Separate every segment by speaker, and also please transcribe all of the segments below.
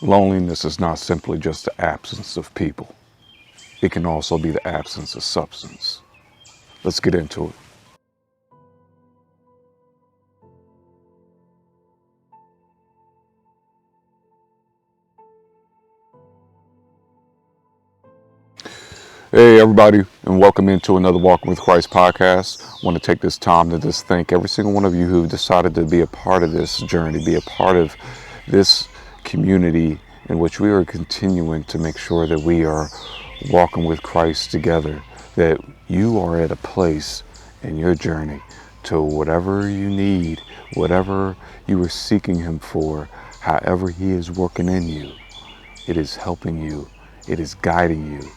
Speaker 1: Loneliness is not simply just the absence of people. It can also be the absence of substance. Let's get into it. Hey, everybody, and welcome into another Walking with Christ podcast. I want to take this time to just thank every single one of you who decided to be a part of this journey, be a part of this community in which we are continuing to make sure that we are walking with Christ together, that you are at a place in your journey to whatever you need, whatever you are seeking Him for, however He is working in you. It is helping you. It is guiding you.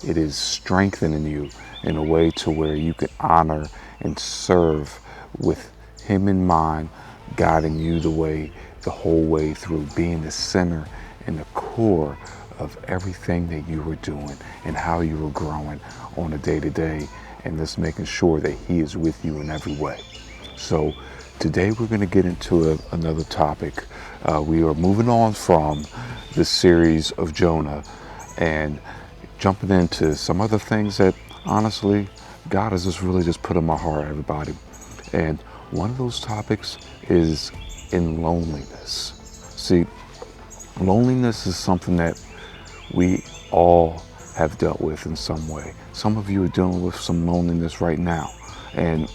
Speaker 1: It is strengthening you in a way to where you can honor and serve with Him in mind, guiding you the whole way through, being the center and the core of everything that you were doing and how you were growing on a day-to-day, and just making sure that He is with you in every way. So today we're going to get into another topic. We are moving on from the series of Jonah and jumping into some other things that honestly God has just really put in my heart, everybody. And one of those topics is in loneliness. See, loneliness is something that we all have dealt with in some way. Some of you are dealing with some loneliness right now. And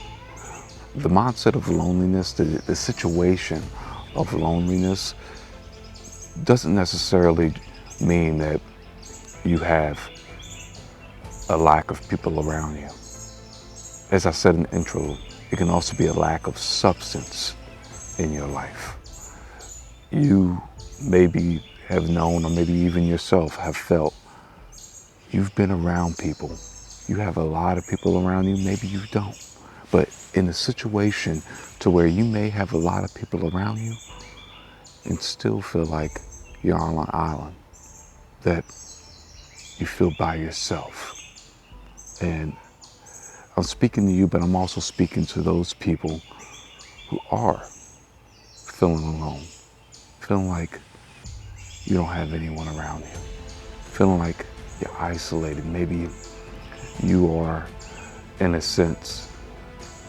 Speaker 1: the mindset of loneliness, the situation of loneliness, doesn't necessarily mean that you have a lack of people around you. As I said in the intro, it can also be a lack of substance in your life. You maybe have known, or maybe even yourself have felt, you've been around people. You have a lot of people around you, maybe you don't. But in a situation to where you may have a lot of people around you and still feel like you're on an island, that you feel by yourself. And I'm speaking to you, but I'm also speaking to those people who are feeling alone, feeling like you don't have anyone around you, feeling like you're isolated. Maybe you are, in a sense,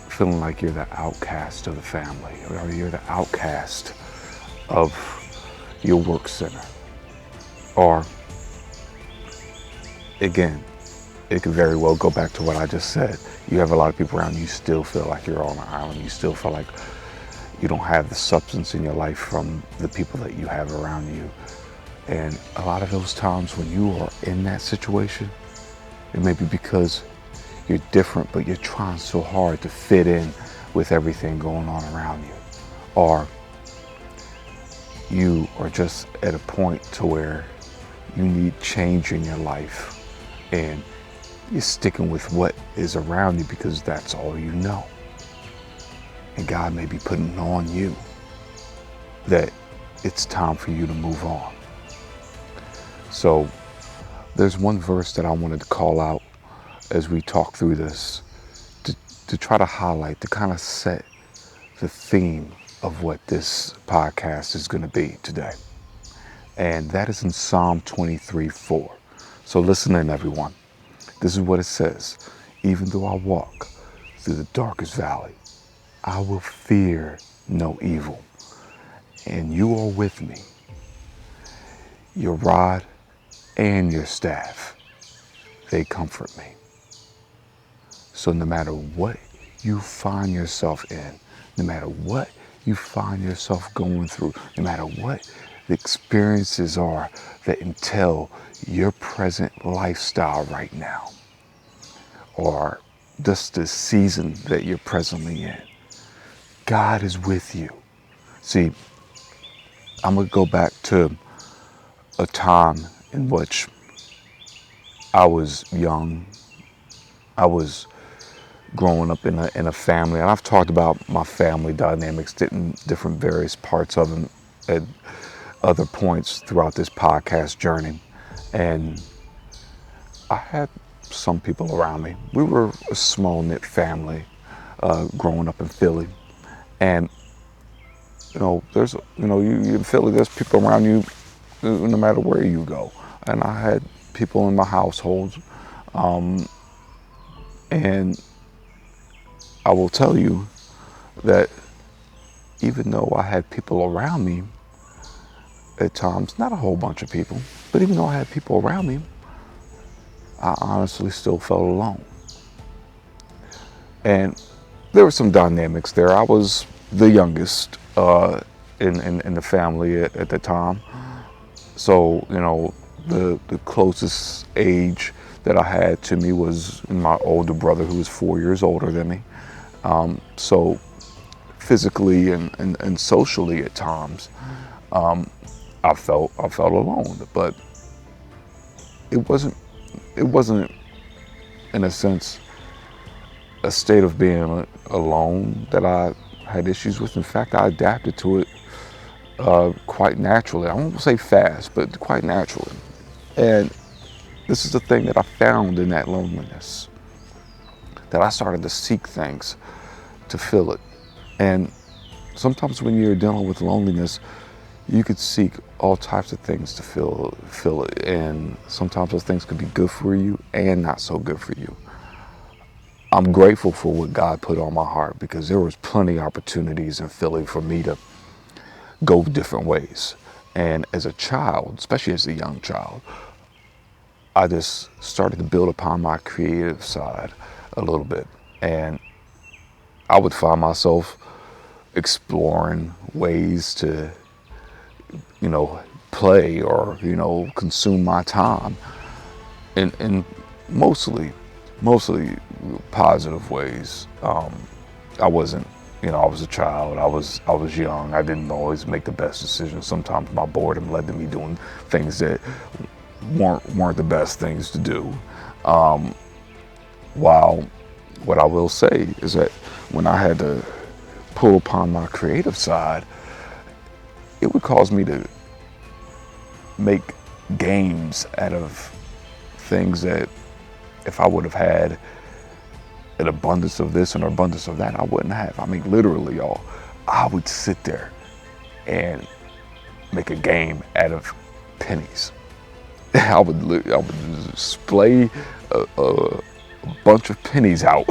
Speaker 1: feeling like you're the outcast of the family, or you're the outcast of your work center. Or, again, it could very well go back to what I just said. You have a lot of people around you, still feel like you're on an island. You still feel like you don't have the substance in your life from the people that you have around you. And a lot of those times when you are in that situation, it may be because you're different, but you're trying so hard to fit in with everything going on around you. Or you are just at a point to where you need change in your life, and you're sticking with what is around you because that's all you know. And God may be putting on you that it's time for you to move on. So there's one verse that I wanted to call out as we talk through this to try to highlight, to kind of set the theme of what this podcast is going to be today. And that is in Psalm 23:4. So listen in, everyone. This is what it says. Even though I walk through the darkest valley, I will fear no evil. And you are with me. Your rod and your staff, they comfort me. So no matter what you find yourself in, no matter what you find yourself going through, no matter what the experiences are that entail your present lifestyle right now, or just the season that you're presently in, God is with you. See, I'm going to go back to a time in which I was young. I was growing up in a family, and I've talked about my family dynamics in different various parts of them at other points throughout this podcast journey. And I had some people around me. We were a small knit family growing up in Philly. And you in Philly, there's people around you no matter where you go. And I had people in my household, and I will tell you that even though I had people around me at times, not a whole bunch of people, but even though I had people around me, I honestly still felt alone. And there were some dynamics there. I was the youngest in the family at the time. So, the closest age that I had to me was my older brother, who was 4 years older than me. So physically and socially at times, I felt alone. But it wasn't it wasn't in a sense a state of being alone that I had issues with. In fact, I adapted to it quite naturally. I won't say fast, but quite naturally. And this is the thing that I found in that loneliness, that I started to seek things to fill it. And sometimes when you're dealing with loneliness, you could seek all types of things to fill it. And sometimes those things could be good for you and not so good for you. I'm grateful for what God put on my heart, because there was plenty of opportunities in Philly for me to go different ways. And as a child, especially as a young child, I just started to build upon my creative side a little bit. And I would find myself exploring ways to, play or, consume my time in mostly positive ways. I wasn't, I was a child. I was young. I didn't always make the best decisions. Sometimes my boredom led to me doing things that weren't the best things to do. While what I will say is that when I had to pull upon my creative side, it would cause me to make games out of things that if I would have had an abundance of this and an abundance of that, I wouldn't have. I mean, literally, y'all, I would sit there and make a game out of pennies. I would display a bunch of pennies out,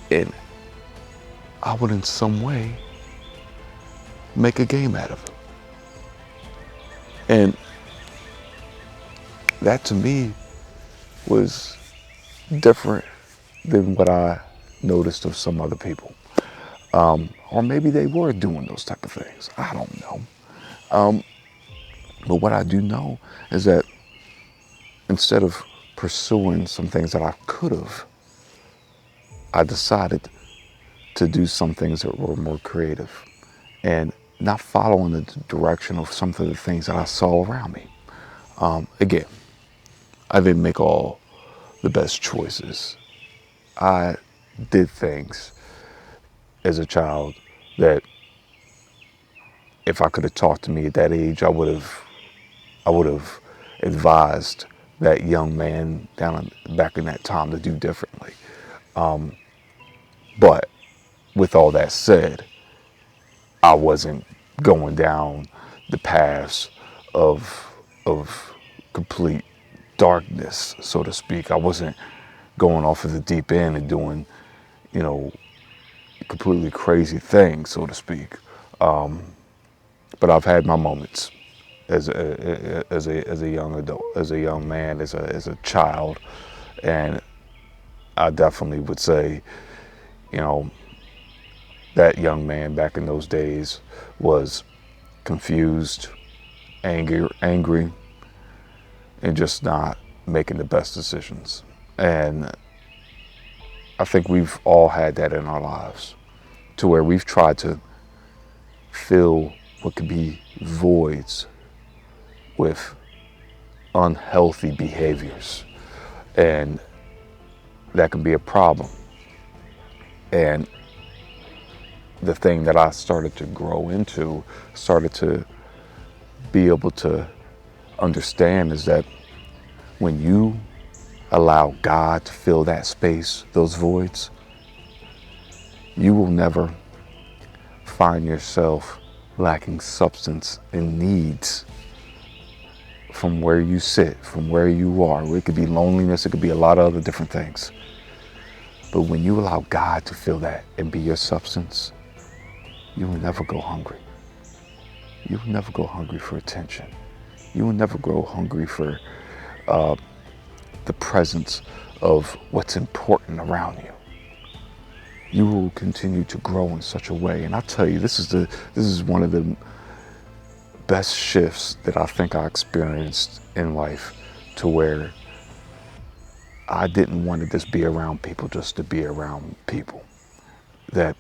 Speaker 1: and I would in some way make a game out of it. And that to me was different than what I noticed of some other people. Or maybe they were doing those type of things. I don't know. But what I do know is that instead of pursuing some things that I could have, I decided to do some things that were more creative and not following the direction of some of the things that I saw around me. Again, I didn't make all the best choices. I did things as a child that if I could have talked to me at that age, I would have advised that young man back in that time to do differently. But with all that said, I wasn't going down the paths of complete darkness, so to speak. I wasn't going off of the deep end and doing, completely crazy things, so to speak. But I've had my moments as a young adult, as a young man, as a child, and I definitely would say, you know, that young man back in those days was confused, angry, and just not making the best decisions. And I think we've all had that in our lives, to where we've tried to fill what could be voids with unhealthy behaviors, and that can be a problem. And the thing that I started to grow into, started to be able to understand, is that when you allow God to fill that space, those voids, you will never find yourself lacking substance and needs from where you sit, from where you are. It could be loneliness, it could be a lot of other different things. But when you allow God to fill that and be your substance, you will never go hungry. You will never go hungry for attention. You will never go hungry for the presence of what's important around you. You will continue to grow in such a way. And I tell you, this is one of the best shifts that I think I experienced in life, to where I didn't want to just be around people just to be around people. That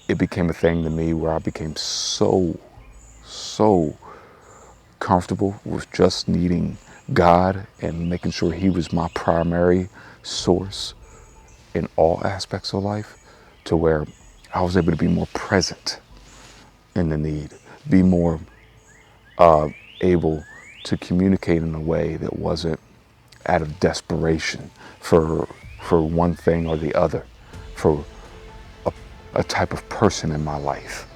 Speaker 1: it became a thing to me where I became so comfortable with just needing God and making sure He was my primary source in all aspects of life, to where I was able to be more present in the need, be more able to communicate in a way that wasn't out of desperation for one thing or the other, for a type of person in my life.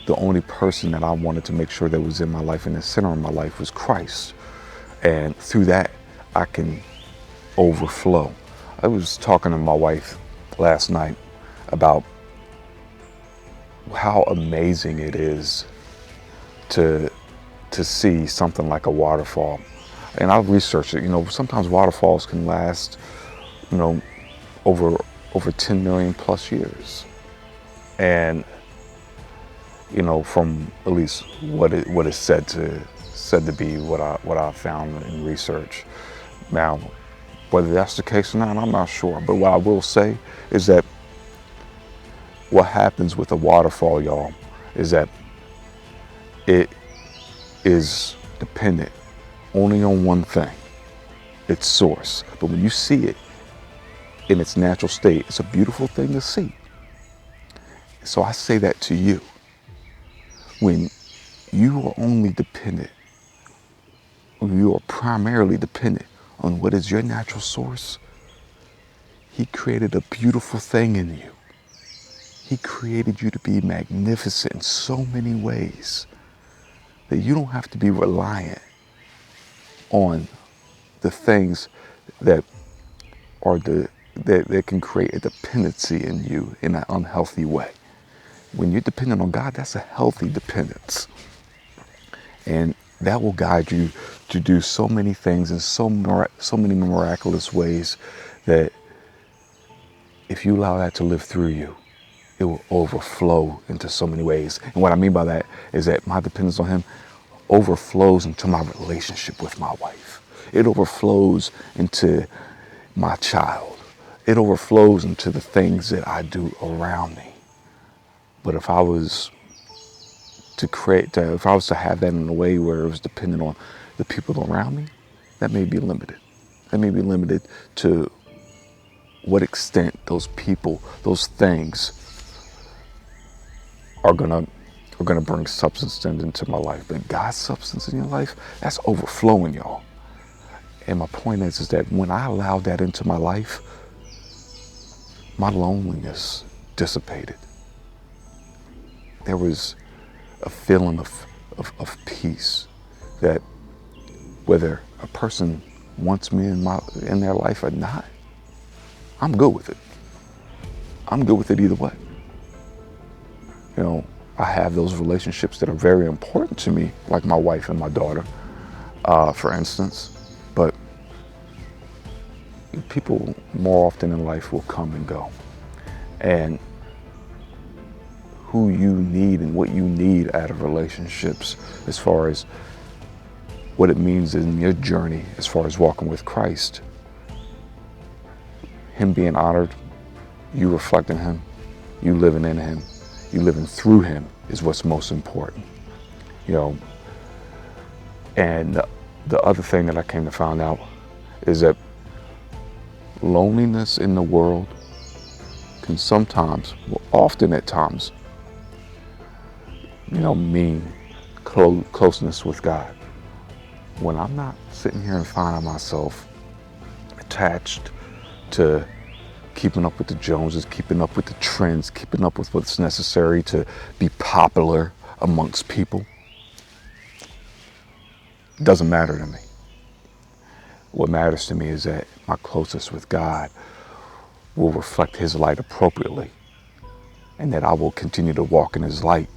Speaker 1: The only person that I wanted to make sure that was in my life and the center of my life was Christ. And through that, I can overflow. I was talking to my wife last night about how amazing it is to see something like a waterfall. And I've researched it. Sometimes waterfalls can last, over 10 million plus years. And from at least what is said to be what I found in research. Now, whether that's the case or not, I'm not sure. But what I will say is that what happens with a waterfall, y'all, is that it is dependent only on one thing, its source. But when you see it in its natural state, it's a beautiful thing to see. So I say that to you. When you are only dependent, when you are primarily dependent on what is your natural source, He created a beautiful thing in you. He created you to be magnificent in so many ways that you don't have to be reliant on the things that that can create a dependency in you in an unhealthy way. When you're dependent on God, that's a healthy dependence. And that will guide you to do so many things in so many miraculous ways, that if you allow that to live through you, it will overflow into so many ways. And what I mean by that is that my dependence on Him overflows into my relationship with my wife. It overflows into my child. It overflows into the things that I do around me. But if I was to have that in a way where it was dependent on the people around me, that may be limited. That may be limited to what extent those people, those things are gonna bring substance into my life. But God's substance in your life, that's overflowing, y'all. And my point is that when I allowed that into my life, my loneliness dissipated. There was a feeling of peace, that whether a person wants me in their life or not, I'm good with it. I'm good with it either way. I have those relationships that are very important to me, like my wife and my daughter, for instance. But people more often in life will come and go. And who you need and what you need out of relationships, as far as what it means in your journey, as far as walking with Christ, Him being honored, you reflecting Him, you living in Him, you living through Him is what's most important. And the other thing that I came to find out is that loneliness in the world can sometimes, often at times, mean closeness with God. When I'm not sitting here and finding myself attached to keeping up with the Joneses, keeping up with the trends, keeping up with what's necessary to be popular amongst people, doesn't matter to me. What matters to me is that my closeness with God will reflect his light appropriately, and that I will continue to walk in his light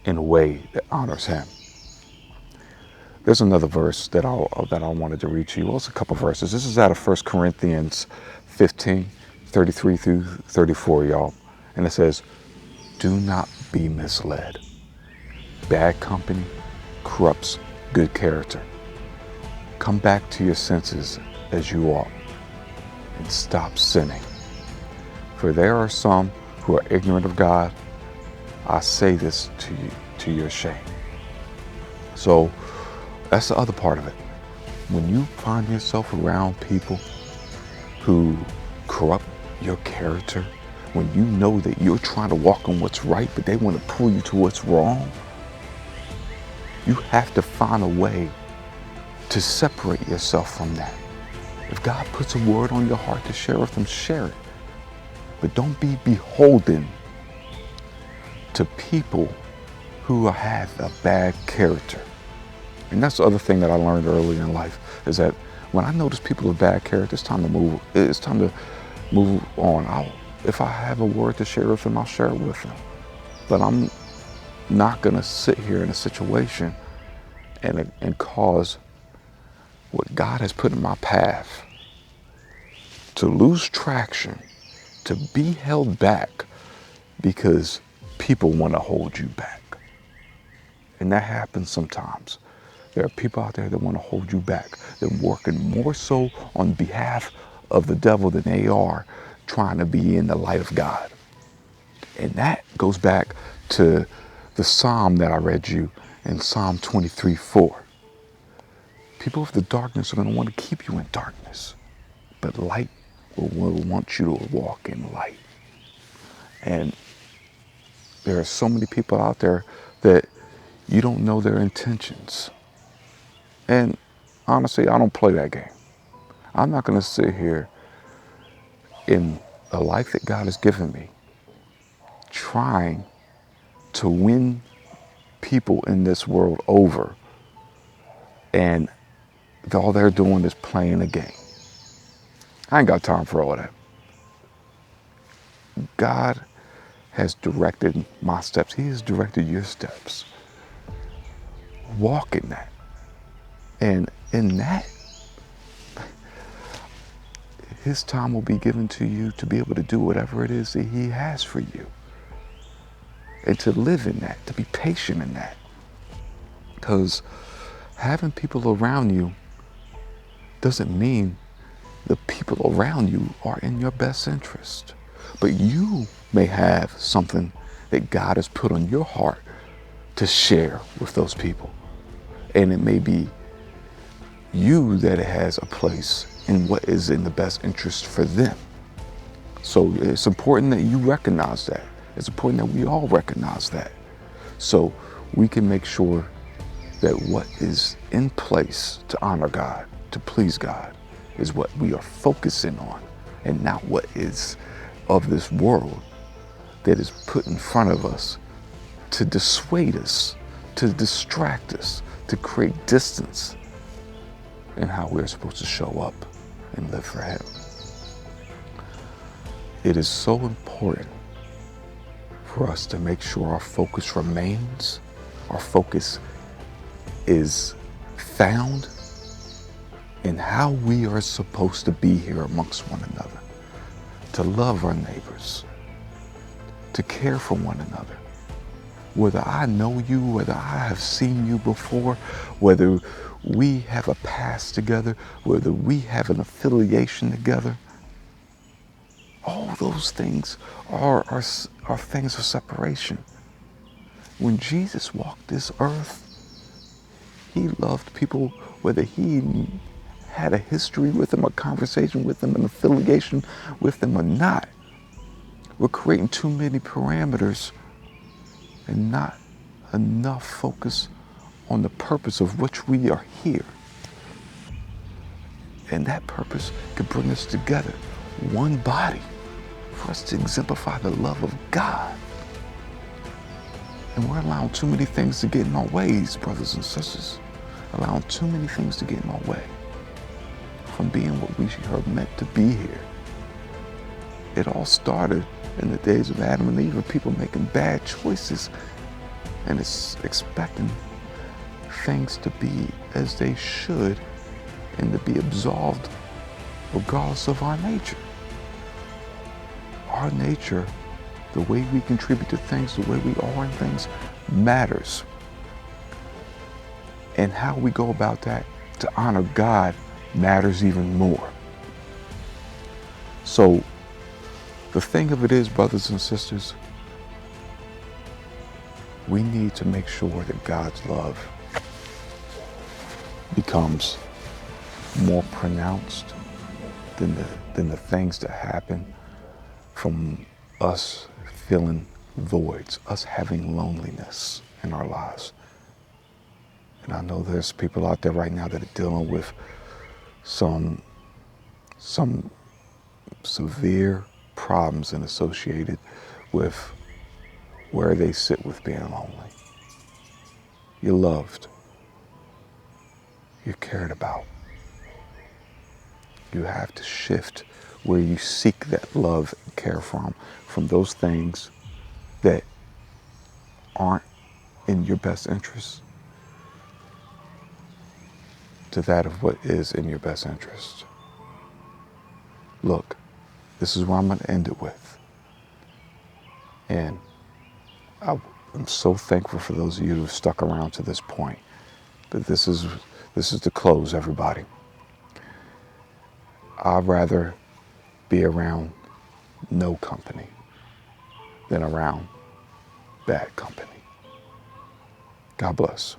Speaker 1: in a way that honors him. There's another verse that I wanted to read to you. Well, it's a couple verses. This is out of 1 Corinthians 15:33 through 34, y'all. And it says, "Do not be misled. Bad company corrupts good character. Come back to your senses as you ought, and stop sinning. For there are some who are ignorant of God. I say this to you, to your shame." So that's the other part of it. When you find yourself around people who corrupt your character, when you know that you're trying to walk on what's right, but they want to pull you to what's wrong, you have to find a way to separate yourself from that. If God puts a word on your heart to share with them, share it. But don't be beholden to people who have a bad character. And that's the other thing that I learned early in life, is that when I notice people with bad character, it's time to move. It's time to move on. If I have a word to share with them, I'll share it with them. But I'm not going to sit here in a situation and cause what God has put in my path to lose traction, to be held back because people want to hold you back. And that happens sometimes. There are people out there that want to hold you back. They're working more so on behalf of the devil than they are trying to be in the light of God. And that goes back to the Psalm that I read you in Psalm 23:4. People of the darkness are going to want to keep you in darkness, but light will want you to walk in light. And there are so many people out there that you don't know their intentions. And honestly, I don't play that game. I'm not going to sit here in the life that God has given me trying to win people in this world over, and all they're doing is playing a game. I ain't got time for all that. God has directed my steps. He has directed your steps. Walk in that. And in that, his time will be given to you to be able to do whatever it is that he has for you. And to live in that, to be patient in that. Because having people around you doesn't mean the people around you are in your best interest. But you may have something that God has put on your heart to share with those people. And it may be you that has a place in what is in the best interest for them. So it's important that you recognize that. It's important that we all recognize that. So we can make sure that what is in place to honor God, to please God, is what we are focusing on, and not what is of this world that is put in front of us to dissuade us, to distract us, to create distance in how we're supposed to show up and live for him. It is so important for us to make sure our focus remains, our focus is found in how we are supposed to be here amongst one another, to love our neighbors, to care for one another. Whether I know you, whether I have seen you before, whether we have a past together, whether we have an affiliation together, all those things are things of separation. When Jesus walked this earth, he loved people whether he had a history with them, a conversation with them, an affiliation with them or not. We're creating too many parameters and not enough focus on the purpose of which we are here. And that purpose could bring us together, one body, for us to exemplify the love of God. And we're allowing too many things to get in our ways, brothers and sisters. allowing too many things to get in our way from being what we are meant to be here. It all started in the days of Adam and Eve, of people making bad choices and it's expecting things to be as they should and to be absolved regardless of our nature. Our nature, the way we contribute to things, the way we are in things, matters. And how we go about that to honor God matters even more. So the thing of it is, brothers and sisters, we need to make sure that God's love becomes more pronounced than the things that happen from us filling voids, us having loneliness in our lives. And I know there's people out there right now that are dealing with some severe problems and associated with where they sit with being lonely. You're loved. You're cared about. You have to shift where you seek that love and care from those things that aren't in your best interest to that of what is in your best interest. Look, this is what I'm going to end it with. And I'm so thankful for those of you who have stuck around to this point. But this is the close, everybody. I'd rather be around no company than around bad company. God bless.